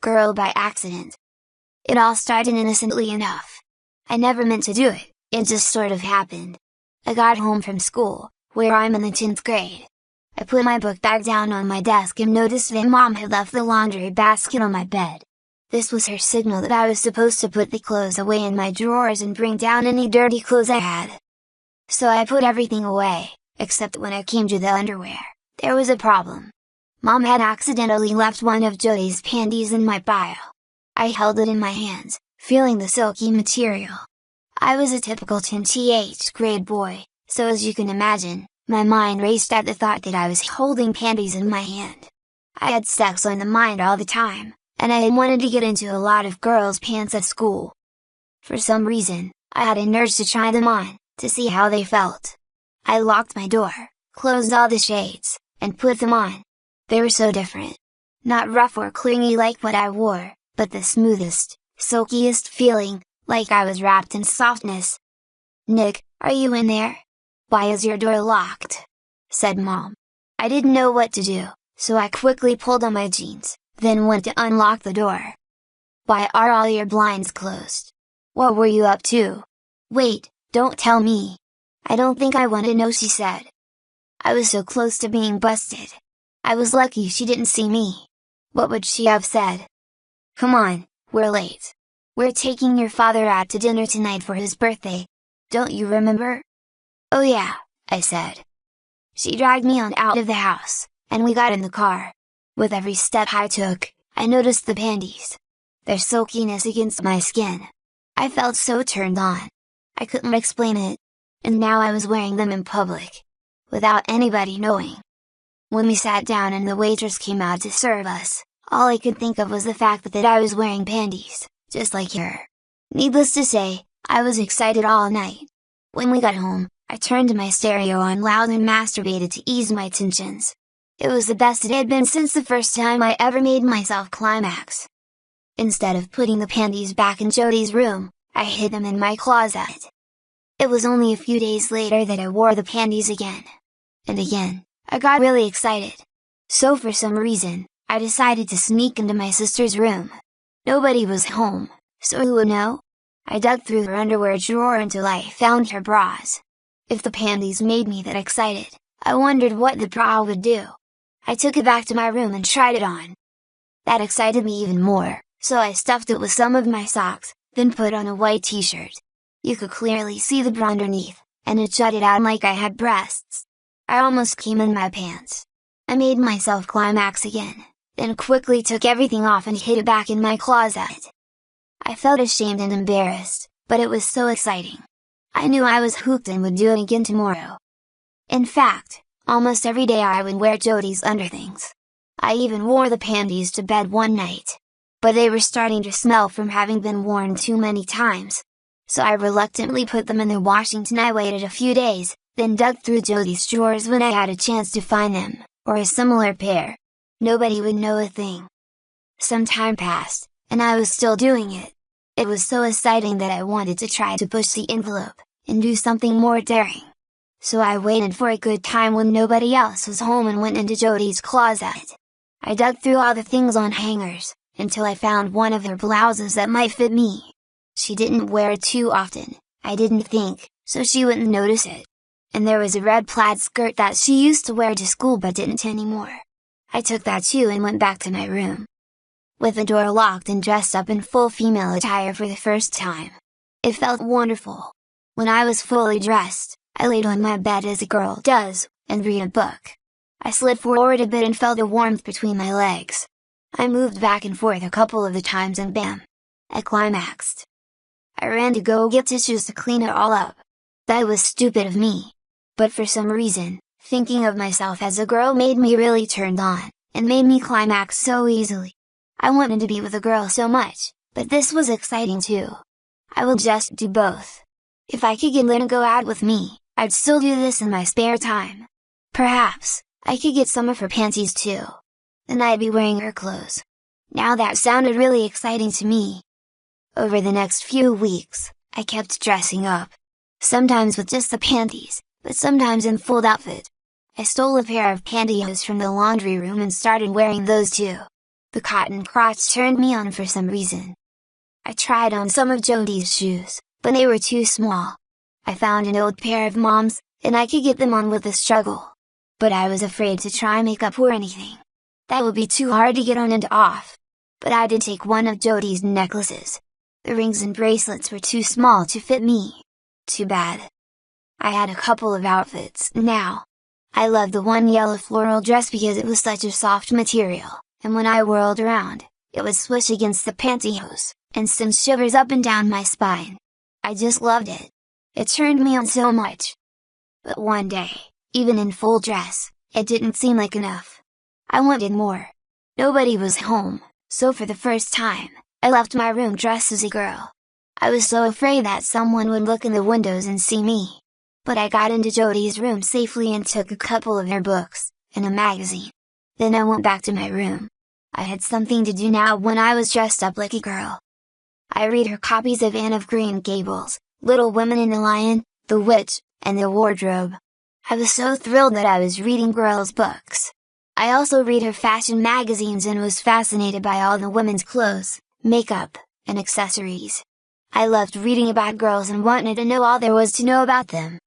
girl by accident. It all started innocently enough. I never meant to do it, it just sort of happened. I got home from school, where I'm in the 10th grade. I put my book bag down on my desk and noticed that Mom had left the laundry basket on my bed. This was her signal that I was supposed to put the clothes away in my drawers and bring down any dirty clothes I had. So I put everything away, except when I came to the underwear. There was a problem. Mom had accidentally left one of Jody's panties in my pile. I held it in my hands, feeling the silky material. I was a typical 10th grade boy, so as you can imagine, my mind raced at the thought that I was holding panties in my hand. I had sex on the mind all the time, and I had wanted to get into a lot of girls' pants at school. For some reason, I had an urge to try them on, to see how they felt. I locked my door, closed all the shades, and put them on. They were so different. Not rough or clingy like what I wore, but the smoothest, silkiest feeling, like I was wrapped in softness. "Nick, are you in there? Why is your door locked?" said Mom. I didn't know what to do, so I quickly pulled on my jeans, then went to unlock the door. "Why are all your blinds closed? What were you up to?" "Wait, don't tell me." "I don't think I want to know," she said. I was so close to being busted. I was lucky she didn't see me. What would she have said? "Come on, we're late. We're taking your father out to dinner tonight for his birthday. Don't you remember?" "Oh yeah," I said. She dragged me on out of the house, and we got in the car. With every step I took, I noticed the panties. Their silkiness against my skin. I felt so turned on. I couldn't explain it. And now I was wearing them in public. Without anybody knowing. When we sat down and the waitress came out to serve us, all I could think of was the fact that I was wearing panties, just like her. Needless to say, I was excited all night. When we got home, I turned my stereo on loud and masturbated to ease my tensions. It was the best it had been since the first time I ever made myself climax. Instead of putting the panties back in Jody's room, I hid them in my closet. It was only a few days later that I wore the panties again. And again, I got really excited. So for some reason, I decided to sneak into my sister's room. Nobody was home, so who would know? I dug through her underwear drawer until I found her bras. If the panties made me that excited, I wondered what the bra would do. I took it back to my room and tried it on. That excited me even more, so I stuffed it with some of my socks, then put on a white t-shirt. You could clearly see the bra underneath, and it jutted out like I had breasts. I almost came in my pants. I made myself climax again, then quickly took everything off and hid it back in my closet. I felt ashamed and embarrassed, but it was so exciting. I knew I was hooked and would do it again tomorrow. In fact, almost every day I would wear Jody's underthings. I even wore the panties to bed one night. But they were starting to smell from having been worn too many times. So I reluctantly put them in the washing and I waited a few days, then dug through Jody's drawers when I had a chance to find them, or a similar pair. Nobody would know a thing. Some time passed, and I was still doing it. It was so exciting that I wanted to try to push the envelope, and do something more daring. So I waited for a good time when nobody else was home and went into Jody's closet. I dug through all the things on hangers, until I found one of her blouses that might fit me. She didn't wear it too often, I didn't think, so she wouldn't notice it. And there was a red plaid skirt that she used to wear to school but didn't anymore. I took that too and went back to my room. With the door locked and dressed up in full female attire for the first time. It felt wonderful. When I was fully dressed, I laid on my bed as a girl does, and read a book. I slid forward a bit and felt a warmth between my legs. I moved back and forth a couple of the times and bam! I climaxed. I ran to go get tissues to clean it all up. That was stupid of me. But for some reason, thinking of myself as a girl made me really turned on, and made me climax so easily. I wanted to be with a girl so much, but this was exciting too. I will just do both. If I could get Lynn to go out with me, I'd still do this in my spare time. Perhaps, I could get some of her panties too. Then I'd be wearing her clothes. Now that sounded really exciting to me. Over the next few weeks, I kept dressing up. Sometimes with just the panties, but sometimes in full outfit. I stole a pair of pantyhose from the laundry room and started wearing those too. The cotton crotch turned me on for some reason. I tried on some of Jodie's shoes, but they were too small. I found an old pair of Mom's, and I could get them on with a struggle. But I was afraid to try makeup or anything. That would be too hard to get on and off. But I did take one of Jodie's necklaces. The rings and bracelets were too small to fit me. Too bad. I had a couple of outfits now. I loved the one yellow floral dress because it was such a soft material, and when I whirled around, it would swish against the pantyhose, and send shivers up and down my spine. I just loved it. It turned me on so much. But one day, even in full dress, it didn't seem like enough. I wanted more. Nobody was home, so for the first time, I left my room dressed as a girl. I was so afraid that someone would look in the windows and see me. But I got into Jodie's room safely and took a couple of her books, and a magazine. Then I went back to my room. I had something to do now when I was dressed up like a girl. I read her copies of Anne of Green Gables, Little Women and the Lion, The Witch, and The Wardrobe. I was so thrilled that I was reading girls' books. I also read her fashion magazines and was fascinated by all the women's clothes, makeup, and accessories. I loved reading about girls and wanted to know all there was to know about them.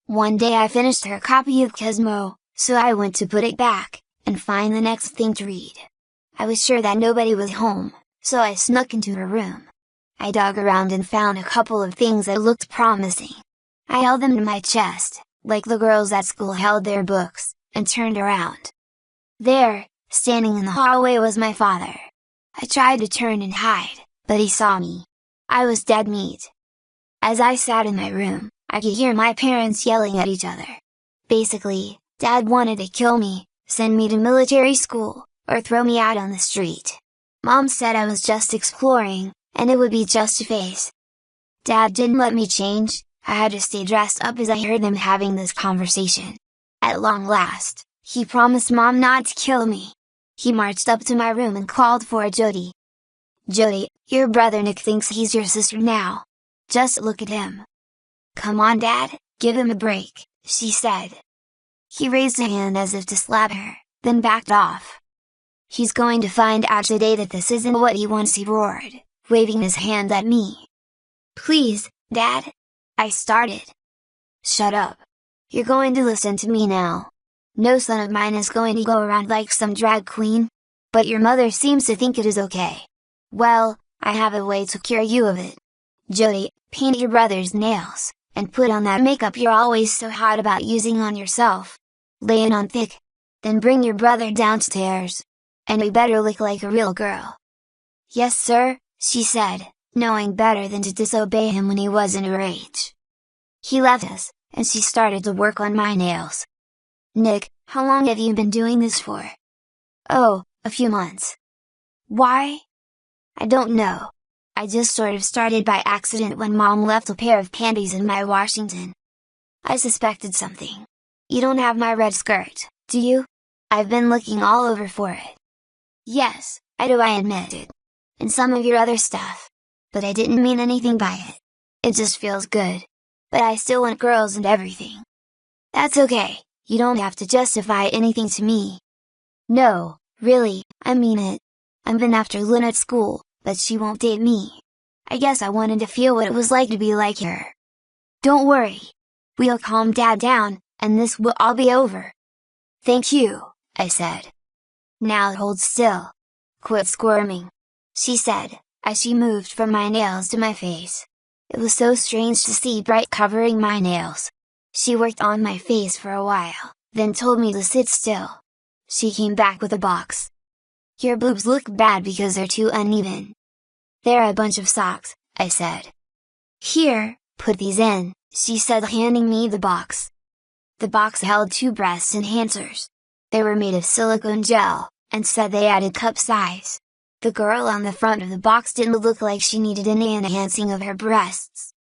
One day I finished her copy of Cosmo, so I went to put it back, and find the next thing to read. I was sure that nobody was home, so I snuck into her room. I dug around and found a couple of things that looked promising. I held them to my chest, like the girls at school held their books, and turned around. There, standing in the hallway was my father. I tried to turn and hide, but he saw me. I was dead meat. As I sat in my room, I could hear my parents yelling at each other. Basically, Dad wanted to kill me, send me to military school, or throw me out on the street. Mom said I was just exploring, and it would be just a phase. Dad didn't let me change. I had to stay dressed up as I heard them having this conversation. At long last, he promised Mom not to kill me. He marched up to my room and called for Jodie. "Jodie, your brother Nick thinks he's your sister now. Just look at him." "Come on, Dad, give him a break," she said. He raised a hand as if to slap her, then backed off. "He's going to find out today that this isn't what he wants," he roared, waving his hand at me. "Please, Dad," I started. "Shut up. You're going to listen to me now. No son of mine is going to go around like some drag queen. But your mother seems to think it is okay. Well, I have a way to cure you of it. Jodie, paint your brother's nails, and put on that makeup you're always so hot about using on yourself. Lay it on thick. Then bring your brother downstairs. And we better look like a real girl." "Yes, sir," she said, knowing better than to disobey him when he was in a rage. He left us, and she started to work on my nails. "Nick, how long have you been doing this for?" "Oh, a few months." "Why?" "I don't know. I just sort of started by accident when Mom left a pair of panties in my Washington." I suspected something. "You don't have my red skirt, do you? I've been looking all over for it." "Yes, I do," I admitted. "And some of your other stuff. But I didn't mean anything by it. It just feels good. But I still want girls and everything." "That's okay, you don't have to justify anything to me." "No, really, I mean it. I've been after Lynn at school, but she won't date me. I guess I wanted to feel what it was like to be like her." "Don't worry. We'll calm Dad down, and this will all be over." "Thank you," I said. "Now hold still. Quit squirming," she said, as she moved from my nails to my face. It was so strange to see bright covering my nails. She worked on my face for a while, then told me to sit still. She came back with a box. "Your boobs look bad because they're too uneven." "They're a bunch of socks," I said. "Here, put these in," she said, handing me the box. The box held 2 breast enhancers. They were made of silicone gel, and said they added cup size. The girl on the front of the box didn't look like she needed any enhancing of her breasts.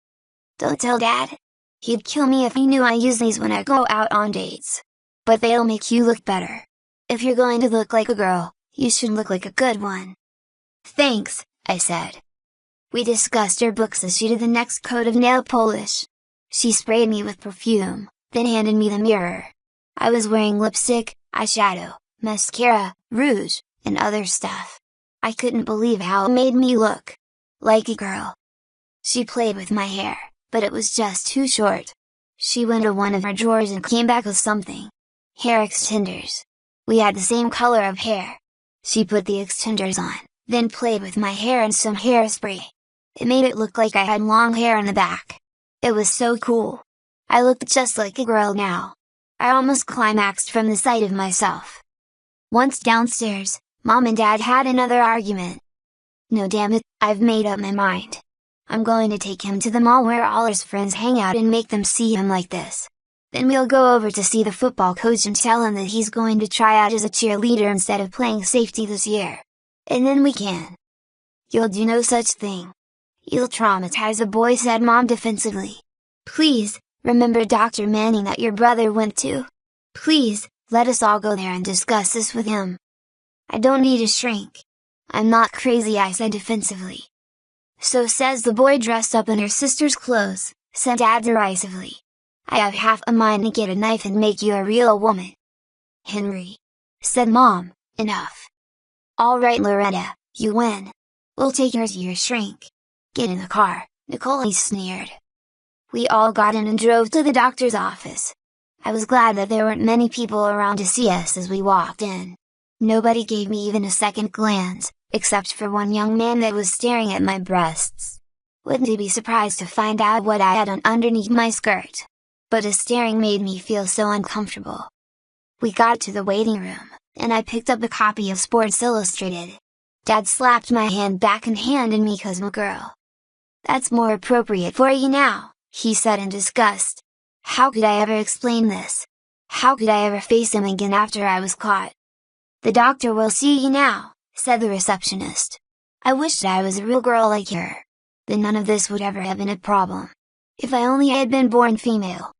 "Don't tell Dad. He'd kill me if he knew I use these when I go out on dates. But they'll make you look better. If you're going to look like a girl, you should look like a good one." "Thanks," I said. We discussed her books as she did the next coat of nail polish. She sprayed me with perfume, then handed me the mirror. I was wearing lipstick, eyeshadow, mascara, rouge, and other stuff. I couldn't believe how it made me look like a girl. She played with my hair, but it was just too short. She went to one of her drawers and came back with something. Hair extenders. We had the same color of hair. She put the extenders on, then played with my hair and some hairspray. It made it look like I had long hair in the back. It was so cool. I looked just like a girl now. I almost climaxed from the sight of myself. Once downstairs, Mom and Dad had another argument. No, damn it, I've made up my mind. I'm going to take him to the mall where all his friends hang out and make them see him like this. Then we'll go over to see the football coach and tell him that he's going to try out as a cheerleader instead of playing safety this year. And then we can. You'll do no such thing. You'll traumatize a boy, said Mom defensively. Please, remember Dr. Manning that your brother went to? Please, let us all go there and discuss this with him. I don't need a shrink. I'm not crazy, I said defensively. So says the boy dressed up in her sister's clothes, said Dad derisively. I have half a mind to get a knife and make you a real woman. Henry, said Mom, enough. All right, Loretta, you win. We'll take her to your shrink. Get in the car, Nicole, he sneered. We all got in and drove to the doctor's office. I was glad that there weren't many people around to see us as we walked in. Nobody gave me even a second glance, except for one young man that was staring at my breasts. Wouldn't he be surprised to find out what I had on underneath my skirt? But his staring made me feel so uncomfortable. We got to the waiting room, and I picked up a copy of Sports Illustrated. Dad slapped my hand back and handed me "'Cause girl. That's more appropriate for you now," he said in disgust. How could I ever explain this? How could I ever face him again after I was caught? The doctor will see you now, said the receptionist. I wished I was a real girl like her. Then none of this would ever have been a problem. If I only had been born female.